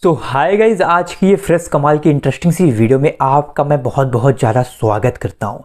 सो hi guys, आज की ये फ्रेश कमाल की इंटरेस्टिंग सी वीडियो में आपका मैं बहुत ज़्यादा स्वागत करता हूँ।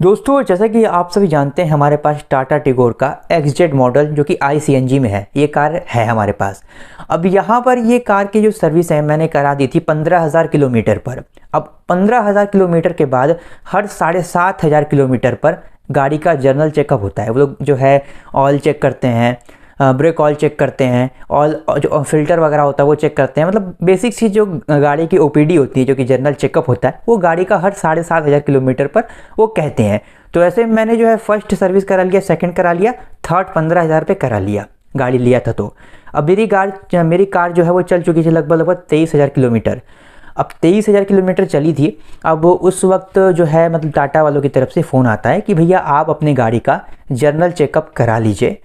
दोस्तों, जैसा कि आप सभी जानते हैं, हमारे पास टाटा टिगोर का XZ मॉडल जो कि ICNG में है, ये कार है हमारे पास। अब यहाँ पर ये कार की जो सर्विस है मैंने करा दी थी 15,000 किलोमीटर पर। अब 15,000 किलोमीटर के बाद हर 7,500 किलोमीटर पर गाड़ी का जनरल चेकअप होता है। वो लोग जो है ऑयल चेक करते हैं, ब्रेक ऑयल चेक करते हैं, ऑयल जो फिल्टर वगैरह होता है वो चेक करते हैं। मतलब बेसिक चीज़ जो गाड़ी की OPD होती है, जो कि जनरल चेकअप होता है, वो गाड़ी का हर 7,500 किलोमीटर पर वो कहते हैं। तो ऐसे मैंने जो है फर्स्ट सर्विस करा लिया, सेकंड करा लिया, थर्ड 15,000 पे करा लिया, गाड़ी लिया था। तो अब मेरी कार जो है वो चल चुकी थी लगभग 23,000 किलोमीटर। अब 23,000 किलोमीटर चली थी। अब उस वक्त जो है मतलब टाटा वालों की तरफ से फ़ोन आता है कि भैया आप अपनी गाड़ी का जनरल चेकअप करा लीजिए,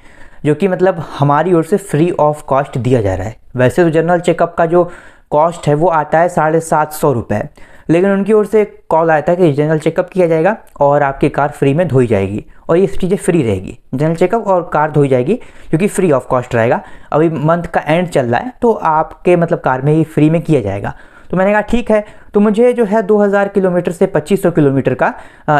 जो कि मतलब हमारी ओर से फ्री ऑफ कॉस्ट दिया जा रहा है। वैसे तो जनरल चेकअप का जो कॉस्ट है वो आता है 750 रुपये, लेकिन उनकी ओर से कॉल आया था कि जनरल चेकअप किया जाएगा और आपकी कार फ्री में धोई जाएगी, और ये चीज़ें फ्री रहेगी, जनरल चेकअप और कार धोई जाएगी, क्योंकि फ्री ऑफ कॉस्ट रहेगा। अभी मंथ का एंड चल रहा है तो आपके मतलब कार में ही फ्री में किया जाएगा। तो मैंने कहा ठीक है। तो मुझे जो है 2,000 किलोमीटर से 2,500 किलोमीटर का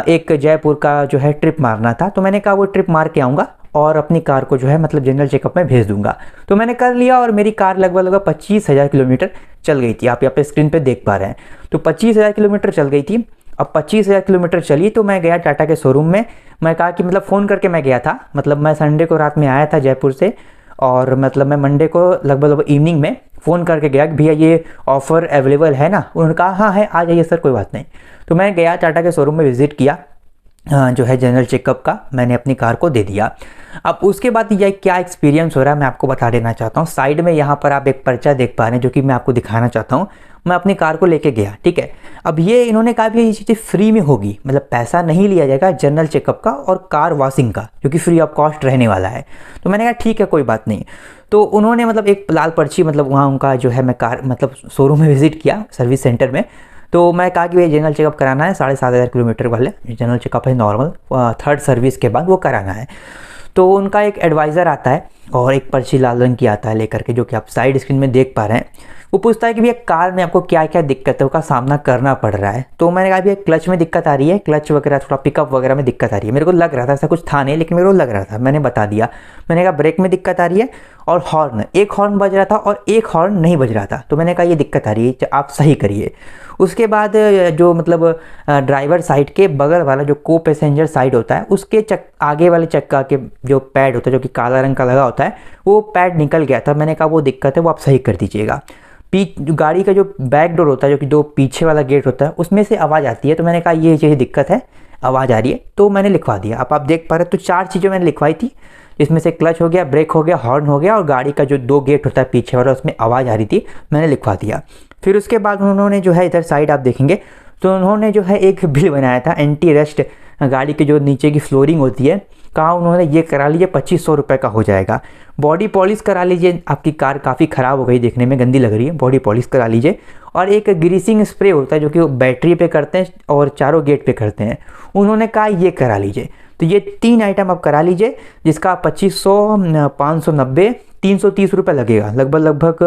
एक जयपुर का जो है ट्रिप मारना था। तो मैंने कहा वो ट्रिप मार के आऊँगा और अपनी कार को जो है मतलब जनरल चेकअप में भेज दूंगा। तो मैंने कर लिया और मेरी कार लगभग 25,000 किलोमीटर चल गई थी। आप यहाँ पे स्क्रीन पे देख पा रहे हैं। तो 25,000 किलोमीटर चल गई थी। अब 25,000 किलोमीटर चली तो मैं गया टाटा के शोरूम में। मैं कहा कि मतलब फ़ोन करके मैं गया था, मतलब मैं संडे को रात में आया था जयपुर से, और मतलब मैं मंडे को लगभग इवनिंग में फ़ोन करके गया कि भैया ये ऑफ़र अवेलेबल है ना। उन्होंने कहा हाँ है, आ जाइए सर, कोई बात नहीं। तो मैं गया टाटा के शोरूम में, विज़िट किया, जो है जनरल चेकअप का मैंने अपनी कार को दे दिया। अब उसके बाद ये क्या एक्सपीरियंस हो रहा है मैं आपको बता देना चाहता हूँ। साइड में यहाँ पर आप एक पर्चा देख पा रहे हैं, जो कि मैं आपको दिखाना चाहता हूँ। मैं अपनी कार को लेके गया, ठीक है। अब ये इन्होंने कहा भी ये चीज़ें फ्री में होगी, मतलब पैसा नहीं लिया जाएगा जनरल चेकअप का और कार वॉशिंग का, जो कि फ्री ऑफ कॉस्ट रहने वाला है। तो मैंने कहा ठीक है, कोई बात नहीं। तो उन्होंने मतलब एक लाल पर्ची, मतलब वहाँ उनका जो है मैं कार मतलब शोरूम में विज़िट किया, सर्विस सेंटर में। तो मैं कहा कि भाई जनरल चेकअप कराना है, 7,500 किलोमीटर वाले जनरल चेकअप है नॉर्मल, थर्ड सर्विस के बाद वो कराना है। तो उनका एक एडवाइज़र आता है और एक पर्ची लाल रंग की आता है लेकर के, जो कि आप साइड स्क्रीन में देख पा रहे हैं। वो पूछता है कि भैया कार में आपको क्या क्या दिक्कतों का सामना करना पड़ रहा है। तो मैंने कहा भैया क्लच में दिक्कत आ रही है, क्लच वगैरह थोड़ा पिकअप वगैरह में दिक्कत आ रही है। मेरे को लग रहा था, ऐसा कुछ था नहीं लेकिन मेरे को लग रहा था, मैंने बता दिया। मैंने कहा ब्रेक में दिक्कत आ रही है, और हॉर्न, एक हॉर्न बज रहा था और एक हॉर्न नहीं बज रहा था। तो मैंने कहा ये दिक्कत आ रही है, आप सही करिए। उसके बाद जो मतलब ड्राइवर साइड के बगल वाला जो को पैसेंजर साइड होता है, उसके आगे वाले चक्का के जो पैड होता है, जो कि काला रंग का लगा होता है, वो पैड निकल गया था। मैंने कहा वो दिक्कत है, वो आप सही कर दीजिएगा। गाड़ी का जो बैक डोर होता है, जो कि दो पीछे वाला गेट होता है, उसमें से आवाज़ आती है। तो मैंने कहा ये दिक्कत है, आवाज़ आ रही है। तो मैंने लिखवा दिया। अब आप देख पा रहे हैं, तो 4 चीज़ें मैंने लिखवाई थी, जिसमें से क्लच हो गया, ब्रेक हो गया, हॉर्न हो गया, और गाड़ी का जो 2 गेट होता है पीछे वाला, उसमें आवाज़ आ रही थी, मैंने लिखवा दिया। फिर उसके बाद उन्होंने जो है इधर साइड आप देखेंगे तो उन्होंने जो है एक बिल बनाया था एंटी रस्ट, गाड़ी के जो नीचे की फ्लोरिंग होती है, कहा उन्होंने ये करा लीजिए, 2,500 रुपये का हो जाएगा। बॉडी पॉलिश करा लीजिए, आपकी कार काफ़ी ख़राब हो गई, देखने में गंदी लग रही है, बॉडी पॉलिश करा लीजिए। और एक ग्रीसिंग स्प्रे होता है, जो कि बैटरी पे करते हैं और चारों गेट पे करते हैं, उन्होंने कहा ये करा लीजिए। तो ये 3 आइटम आप करा लीजिए, जिसका 2,500, 590, 330 रुपये लगेगा। लगभग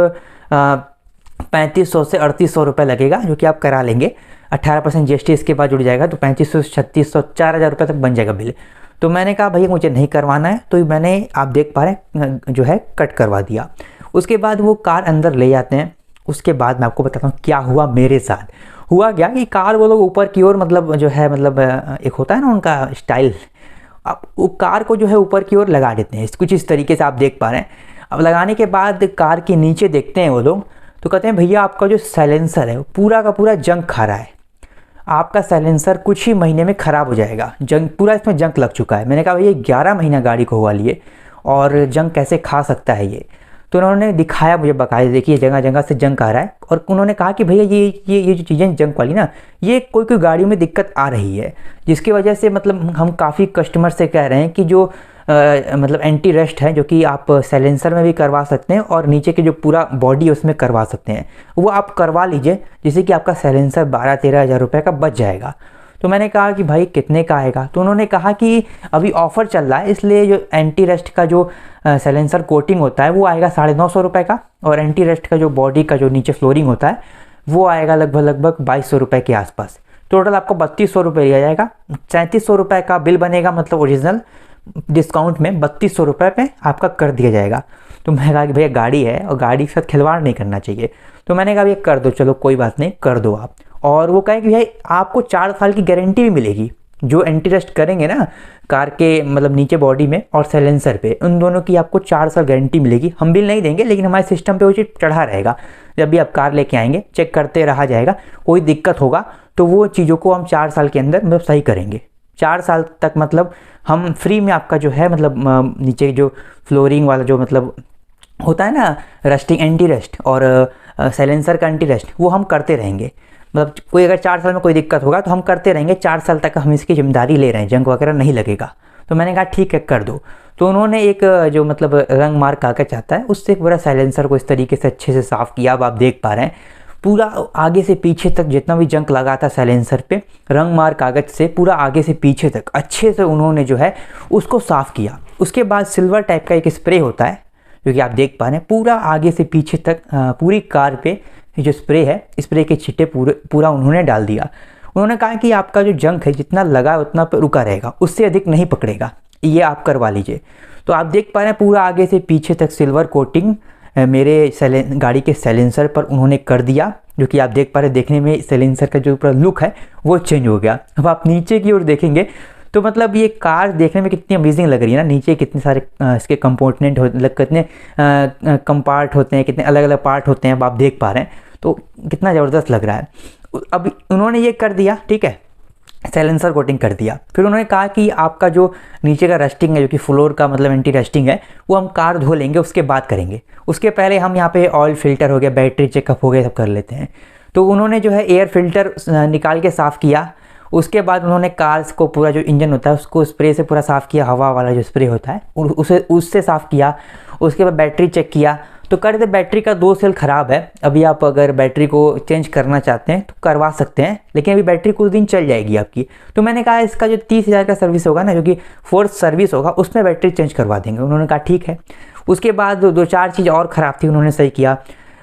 3,500 से 3,800 रुपये लगेगा, जो कि आप करा लेंगे। 18% GST इसके बाद जुड़ जाएगा, तो 3,500 से 3,600, 4,000 रुपये तक बन जाएगा बिल। तो मैंने कहा भैया मुझे नहीं करवाना है, तो मैंने, आप देख पा रहे हैं, जो है कट करवा दिया। उसके बाद वो कार अंदर ले जाते हैं। उसके बाद मैं आपको बताता हूँ क्या हुआ मेरे साथ। हुआ क्या कि कार वो लोग ऊपर की ओर, मतलब जो है मतलब एक होता है ना उनका स्टाइल, अब वो कार को जो है ऊपर की ओर लगा देते हैं, कुछ इस तरीके से आप देख पा रहे हैं। अब लगाने के बाद कार के नीचे देखते हैं वो लोग, तो कहते हैं भैया आपका जो साइलेंसर है वो पूरा का पूरा जंग खा रहा है, आपका साइलेंसर कुछ ही महीने में ख़राब हो जाएगा, जंग पूरा इसमें जंग लग चुका है। मैंने कहा भैया 11 महीना गाड़ी को हुआ लिए, और जंग कैसे खा सकता है ये। तो उन्होंने दिखाया मुझे बकायदे, देखिए जगह जगह से जंग आ रहा है। और उन्होंने कहा कि भैया ये जो चीज़ें जंग वाली ना, ये कोई गाड़ियों में दिक्कत आ रही है, जिसकी वजह से मतलब हम काफ़ी कस्टमर से कह रहे हैं कि जो मतलब एंटी रस्ट है, जो कि आप साइलेंसर में भी करवा सकते हैं और नीचे की जो पूरा बॉडी है उसमें करवा सकते हैं, वो आप करवा लीजिए, जिससे कि आपका साइलेंसर 12-13 हज़ार रुपये का बच जाएगा। तो मैंने कहा कि भाई कितने का आएगा, तो उन्होंने कहा कि अभी ऑफ़र चल रहा है, इसलिए जो एंटी रस्ट का जो साइलेंसर कोटिंग होता है वो आएगा 950 रुपये का, और एंटी रस्ट का जो बॉडी का जो नीचे फ्लोरिंग होता है वो आएगा लगभग 2200 रुपये के आसपास। टोटल आपको 3200 रुपये लिया जाएगा। 3700 रुपये का बिल बनेगा, मतलब ओरिजिनल डिस्काउंट में 3200 रुपये पे आपका कर दिया जाएगा। तो मैं कहा कि भैया गाड़ी है और गाड़ी के साथ खिलवाड़ नहीं करना चाहिए, तो मैंने कहा भैया कर दो, चलो कोई बात नहीं कर दो आप। और वो कहे कि भैया आपको 4 साल की गारंटी भी मिलेगी, जो एंटी रस्ट करेंगे ना कार के मतलब नीचे बॉडी में और साइलेंसर पे, उन दोनों की आपको 4 साल गारंटी मिलेगी। हम बिल नहीं देंगे, लेकिन हमारे सिस्टम पे वो चीज़ चढ़ा रहेगा, जब भी आप कार लेके आएंगे चेक करते रहा जाएगा। कोई दिक्कत होगा तो वो चीज़ों को हम 4 साल के अंदर मतलब सही करेंगे। 4 साल तक मतलब हम फ्री में आपका जो है मतलब नीचे जो फ्लोरिंग वाला जो मतलब होता है ना रस्टिंग एंटी रस्ट और साइलेंसर का एंटी रस्ट, वो हम करते रहेंगे। मतलब कोई अगर 4 साल में कोई दिक्कत होगा तो हम करते रहेंगे, 4 साल तक हम इसकी जिम्मेदारी ले रहे हैं, जंग वगैरह नहीं लगेगा। तो मैंने कहा ठीक है कर दो। तो उन्होंने एक जो मतलब रंग मार्क कागज आता है उससे पूरा साइलेंसर को इस तरीके से अच्छे से साफ़ किया। अब आप देख पा रहे हैं पूरा आगे से पीछे तक जितना भी जंक लगा था साइलेंसर पे, रंग मार्क कागज से पूरा आगे से पीछे तक अच्छे से उन्होंने जो है उसको साफ़ किया। उसके बाद सिल्वर टाइप का एक स्प्रे होता है जो कि आप देख पा रहे हैं, पूरा आगे से पीछे तक पूरी कार पे जो स्प्रे है, स्प्रे के छिट्टे पूरा उन्होंने डाल दिया। उन्होंने कहा कि आपका जो जंक है जितना लगा उतना पे रुका रहेगा, उससे अधिक नहीं पकड़ेगा, ये आप करवा लीजिए। तो आप देख पा रहे हैं पूरा आगे से पीछे तक सिल्वर कोटिंग मेरे गाड़ी के साइलेंसर पर उन्होंने कर दिया, जो कि आप देख पा रहे हैं। देखने में साइलेंसर का जो पूरा लुक है वो चेंज हो गया। अब आप नीचे की ओर देखेंगे तो मतलब ये कार देखने में कितनी अमेजिंग लग रही है ना। नीचे कितने सारे इसके कंपोनेंट मतलब कितने कंपार्ट होते हैं, कितने अलग अलग पार्ट होते हैं, अब आप देख पा रहे हैं, तो कितना ज़बरदस्त लग रहा है। अब उन्होंने ये कर दिया, ठीक है, साइलेंसर कोटिंग कर दिया। फिर उन्होंने कहा कि आपका जो नीचे का रस्टिंग है, जो कि फ्लोर का मतलब एंटी रस्टिंग है, वो हम कार धो लेंगे उसके बाद करेंगे। उसके पहले हम यहाँ पे ऑयल फिल्टर हो गया, बैटरी चेकअप हो गया, सब कर लेते हैं। तो उन्होंने जो है एयर फिल्टर निकाल के साफ़ किया। उसके बाद उन्होंने कार्स को पूरा जो इंजन होता है उसको स्प्रे से पूरा साफ़ किया, हवा वाला जो स्प्रे होता है उससे साफ़ किया। उसके बाद बैटरी चेक किया तो कह रहे थे बैटरी का 2 सेल ख़राब है, अभी आप अगर बैटरी को चेंज करना चाहते हैं तो करवा सकते हैं, लेकिन अभी बैटरी कुछ दिन चल जाएगी आपकी। तो मैंने कहा इसका जो 30,000 का सर्विस होगा ना, जो कि फोर्स सर्विस होगा, उसमें बैटरी चेंज करवा देंगे। उन्होंने कहा ठीक है। उसके बाद 2-4 चीज़ और ख़राब थी, उन्होंने सही किया।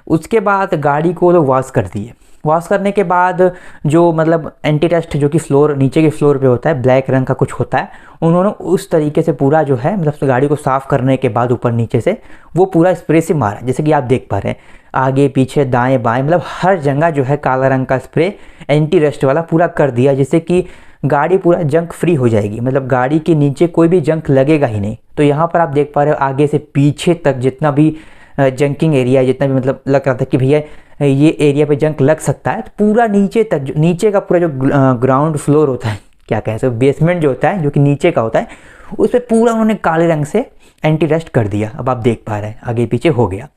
उसके बाद गाड़ी को लोग वॉश कर दिए। वॉश करने के बाद जो मतलब एंटी रस्ट जो कि फ्लोर नीचे के फ्लोर पे होता है, ब्लैक रंग का कुछ होता है, उन्होंने उस तरीके से पूरा जो है मतलब गाड़ी को साफ़ करने के बाद ऊपर नीचे से वो पूरा स्प्रे से मारा, जैसे कि आप देख पा रहे हैं आगे पीछे दाएं बाएं मतलब हर जगह जो है काला रंग का स्प्रे एंटी रस्ट वाला पूरा कर दिया, जिससे कि गाड़ी पूरा जंक फ्री हो जाएगी। मतलब गाड़ी के नीचे कोई भी जंक लगेगा ही नहीं। तो यहाँ पर आप देख पा रहे हो आगे से पीछे तक जितना भी जंकिंग एरिया, जितना भी मतलब लग रहा था कि भैया ये एरिया पे जंक लग सकता है, तो पूरा नीचे तक नीचे का पूरा जो ग्राउंड फ्लोर होता है, क्या कहें सो बेसमेंट जो होता है, जो कि नीचे का होता है, उस पर पूरा उन्होंने काले रंग से एंटी रस्ट कर दिया। अब आप देख पा रहे हैं आगे पीछे हो गया।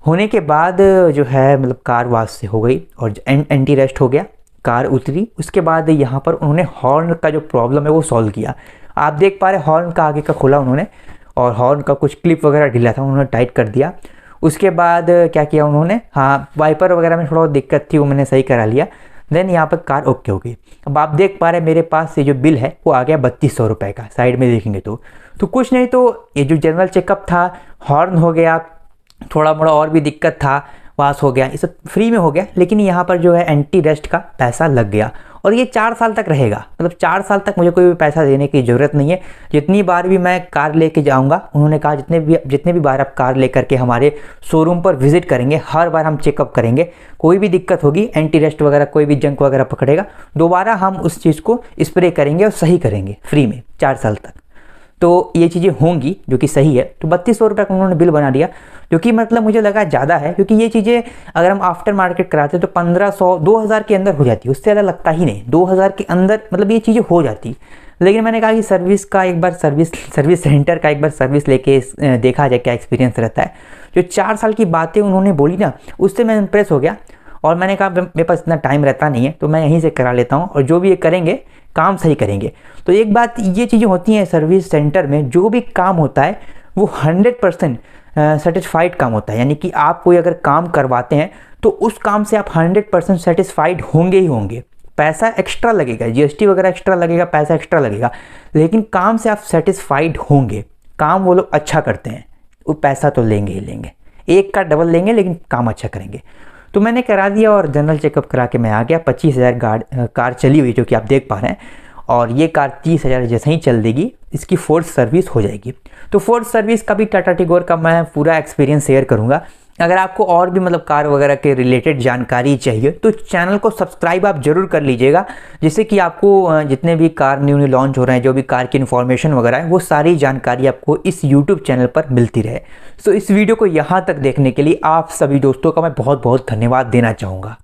होने के बाद जो है मतलब कार वाश से हो गई और एंटी रस्ट हो गया, कार उतरी। उसके बाद यहाँ पर उन्होंने हॉर्न का जो प्रॉब्लम है वो सॉल्व किया। आप देख पा रहे हॉर्न का आगे का खोला उन्होंने, और हॉर्न का कुछ क्लिप वगैरह ढीला था, उन्होंने टाइट कर दिया। उसके बाद क्या किया उन्होंने, हाँ वाइपर वगैरह में थोड़ा दिक्कत थी, वो मैंने सही करा लिया। देन यहाँ पर कार ओके हो गई। अब आप देख पा रहे हैं मेरे पास ये जो बिल है वो आ गया 3200 रुपये का। साइड में देखेंगे तो कुछ नहीं, तो ये जो जनरल चेकअप था, हॉर्न हो गया, थोड़ा मोड़ा और भी दिक्कत था, पास हो गया, ये सब फ्री में हो गया। लेकिन यहाँ पर जो है एंटी रस्ट का पैसा लग गया, और ये 4 साल तक रहेगा। मतलब 4 साल तक मुझे कोई भी पैसा देने की ज़रूरत नहीं है। जितनी बार भी मैं कार लेके जाऊंगा, उन्होंने कहा जितने भी बार आप कार लेकर के हमारे शोरूम पर विजिट करेंगे, हर बार हम चेकअप करेंगे। कोई भी दिक्कत होगी, एंटी रस्ट वगैरह कोई भी जंक वगैरह पकड़ेगा, दोबारा हम उस चीज़ को स्प्रे करेंगे और सही करेंगे फ्री में 4 साल तक। तो ये चीज़ें होंगी जो कि सही है। तो 3200 रुपये का उन्होंने बिल बना दिया, जो कि मतलब मुझे लगा ज़्यादा है, क्योंकि ये चीज़ें अगर हम आफ्टर मार्केट कराते तो 1500 2000 के अंदर हो जाती, उससे ज़्यादा लगता ही नहीं। 2000 के अंदर मतलब ये चीज़ें हो जाती। लेकिन मैंने कहा कि सर्विस सेंटर का एक बार सर्विस लेके देखा जाए क्या एक्सपीरियंस रहता है। जो 4 साल की बातें उन्होंने बोली ना, उससे मैं इम्प्रेस हो गया। और मैंने कहा मेरे पास इतना टाइम रहता नहीं है, तो मैं यहीं से करा लेता हूँ, और जो भी ये करेंगे काम सही करेंगे। तो एक बात ये चीज़ें होती हैं सर्विस सेंटर में, जो भी काम होता है वो 100% सेटिस्फाइड काम होता है। यानी कि आप कोई अगर काम करवाते हैं तो उस काम से आप 100% सेटिस्फाइड होंगे ही होंगे। पैसा एक्स्ट्रा लगेगा, जीएसटी वगैरह एक्स्ट्रा लगेगा, पैसा एक्स्ट्रा लगेगा, लेकिन काम से आप सेटिस्फाइड होंगे। काम वो लोग अच्छा करते हैं, वो पैसा तो लेंगे ही लेंगे, एक का डबल लेंगे, लेकिन काम अच्छा करेंगे। तो मैंने करा दिया और जनरल चेकअप करा के मैं आ गया। 25,000 कार चली हुई जो कि आप देख पा रहे हैं, और ये कार 30,000 जैसे ही चल देगी इसकी फोर्स सर्विस हो जाएगी। तो फोर्स सर्विस का भी टाटा टिगोर का मैं पूरा एक्सपीरियंस शेयर करूंगा। अगर आपको और भी मतलब कार वगैरह के रिलेटेड जानकारी चाहिए तो चैनल को सब्सक्राइब आप जरूर कर लीजिएगा, जिससे कि आपको जितने भी कार न्यू लॉन्च हो रहे हैं, जो भी कार की इन्फॉर्मेशन वगैरह है, वो सारी जानकारी आपको इस यूट्यूब चैनल पर मिलती रहे। सो इस वीडियो को यहाँ तक देखने के लिए आप सभी दोस्तों का मैं बहुत बहुत धन्यवाद देना चाहूँगा।